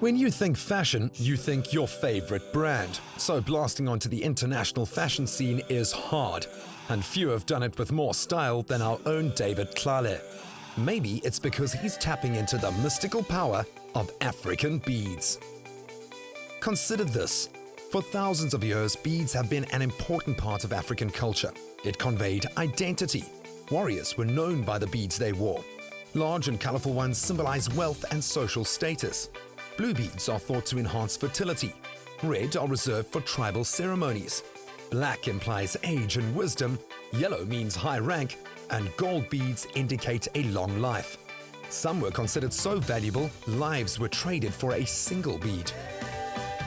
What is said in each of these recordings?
When you think fashion, you think your favorite brand. So blasting onto the international fashion scene is hard, and few have done it with more style than our own David Tlale. Maybe it's because he's tapping into the mystical power of African beads. Consider this. For thousands of years, beads have been an important part of African culture. It conveyed identity. Warriors were known by the beads they wore. Large and colorful ones symbolize wealth and social status. Blue beads are thought to enhance fertility. Red are reserved for tribal ceremonies. Black implies age and wisdom. Yellow means high rank. And gold beads indicate a long life. Some were considered so valuable, lives were traded for a single bead.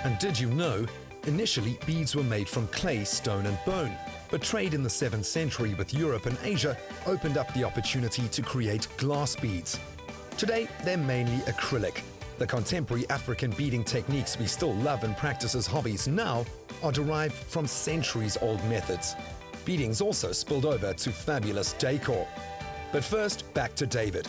And did you know, initially beads were made from clay, stone and bone, but trade in the 7th century with Europe and Asia opened up the opportunity to create glass beads. Today, they're mainly acrylic. The contemporary African beading techniques we still love and practice as hobbies now are derived from centuries-old methods. Beading's also spilled over to fabulous decor. But first, back to David.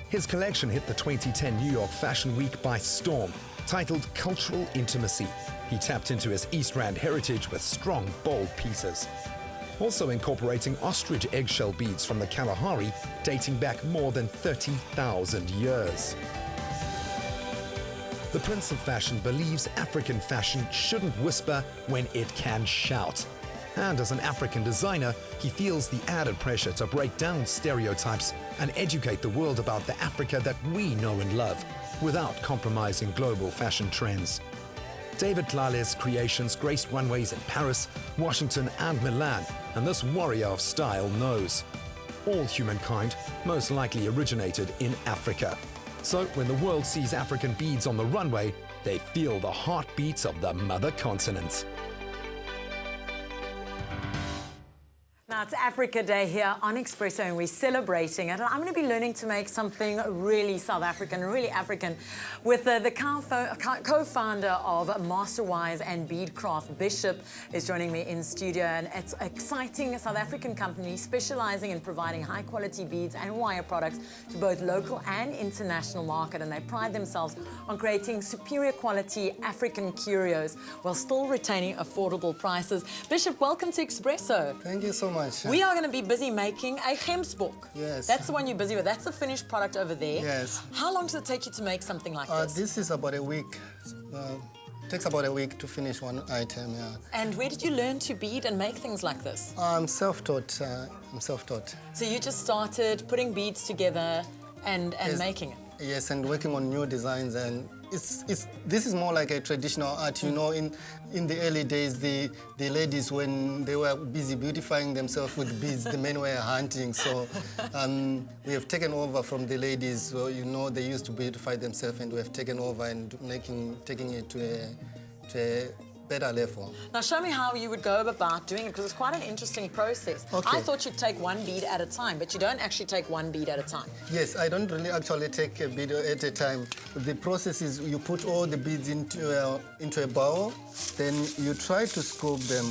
His collection hit the 2010 New York Fashion Week by storm, titled Cultural Intimacy. He tapped into his East Rand heritage with strong, bold pieces. Also incorporating ostrich eggshell beads from the Kalahari, dating back more than 30,000 years. The Prince of Fashion believes African fashion shouldn't whisper when it can shout. And as an African designer, he feels the added pressure to break down stereotypes and educate the world about the Africa that we know and love, without compromising global fashion trends. David Tlale's creations graced runways in Paris, Washington and Milan, and this warrior of style knows. All humankind most likely originated in Africa. So when the world sees African beads on the runway, they feel the heartbeats of the mother continent. Now, it's Africa Day here on Expresso, and we're celebrating it. And I'm going to be learning to make something really South African, really African, with the co-founder of Master Wires and Beadcraft. Bishop is joining me in studio, and it's an exciting South African company specializing in providing high-quality beads and wire products to both local and international market. And they pride themselves on creating superior quality African curios while still retaining affordable prices. Bishop, welcome to Expresso. Thank you so much. We are going to be busy making a gemsbok. Yes. That's the one you're busy with. That's the finished product over there. Yes. How long does it take you to make something like this? This is about a week. Takes about a week to finish one item, yeah. And where did you learn to bead and make things like this? I'm self-taught. So you just started putting beads together and Yes. making it? Yes, and working on new designs, and this is more like a traditional art. You know, in the early days, the ladies, when they were busy beautifying themselves with beads, the men were hunting. So we have taken over from the ladies. So, you know, they used to beautify themselves, and we have taken over and taking it to a better level. Now show me how you would go about doing it, because it's quite an interesting process. Okay. I thought you'd take one bead at a time, but you don't actually take one bead at a time. Yes, I don't really actually take a bead at a time. The process is you put all the beads into a bowl, then you try to scoop them.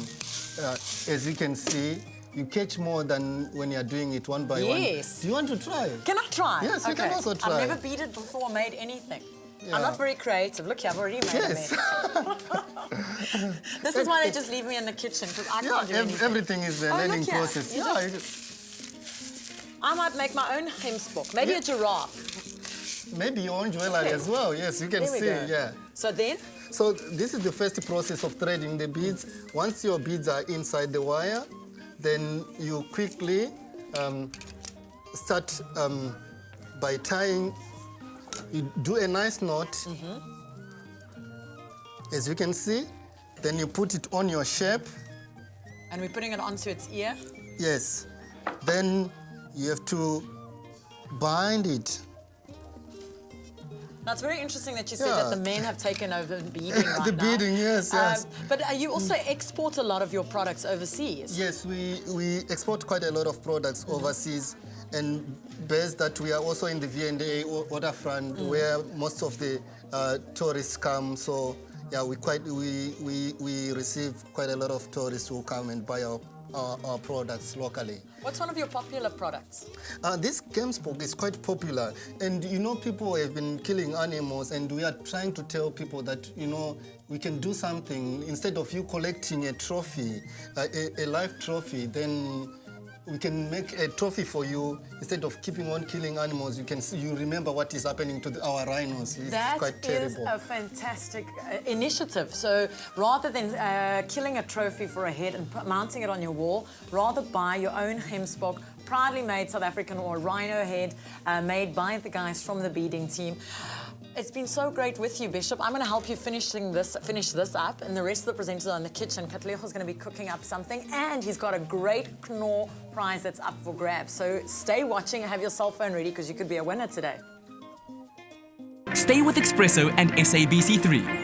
As you can see, you catch more than when you're doing it one by one. Yes. Do you want to try? Can I try? Yes, you can also try. I've never beaded before or made anything. Yeah. I'm not very creative. Look here, I've already made Yes. This is why they just leave me in the kitchen, because I can't do anything. Everything is a learning look here. process. You Yeah, I might make my own gemsbok. Maybe a giraffe. maybe your own jewelry as well. Yes, you can There we see. go. Yeah. So then? So this is the first process of threading the beads. Once your beads are inside the wire, then you quickly start by tying. You do a nice knot, as you can see. Then you put it on your shape. And we're putting it onto its ear? Yes. Then you have to bind it. Now, it's very interesting that you said that the men have taken over beading right The now. beading, yes. But you also export a lot of your products overseas. Yes, we export quite a lot of products overseas, and based that we are also in the V&A Waterfront, where most of the tourists come. So yeah, we receive quite a lot of tourists who come and buy our products locally. What's one of your popular products? This game spook is quite popular, and you know, people have been killing animals, and we are trying to tell people that, you know, we can do something. Instead of you collecting a trophy, a live trophy, then we can make a trophy for you. Instead of keeping on killing animals, you remember what is happening to our rhinos. It's quite terrible. That is a fantastic initiative. So rather than killing a trophy for a head and mounting it on your wall, rather buy your own hemspook, proudly made South African or rhino head, made by the guys from the beading team. It's been so great with you, Bishop. I'm going to help you finish this up, and the rest of the presenters are in the kitchen. Katlejo's going to be cooking up something, and he's got a great Knorr prize that's up for grabs. So stay watching and have your cell phone ready, because you could be a winner today. Stay with Expresso and SABC3.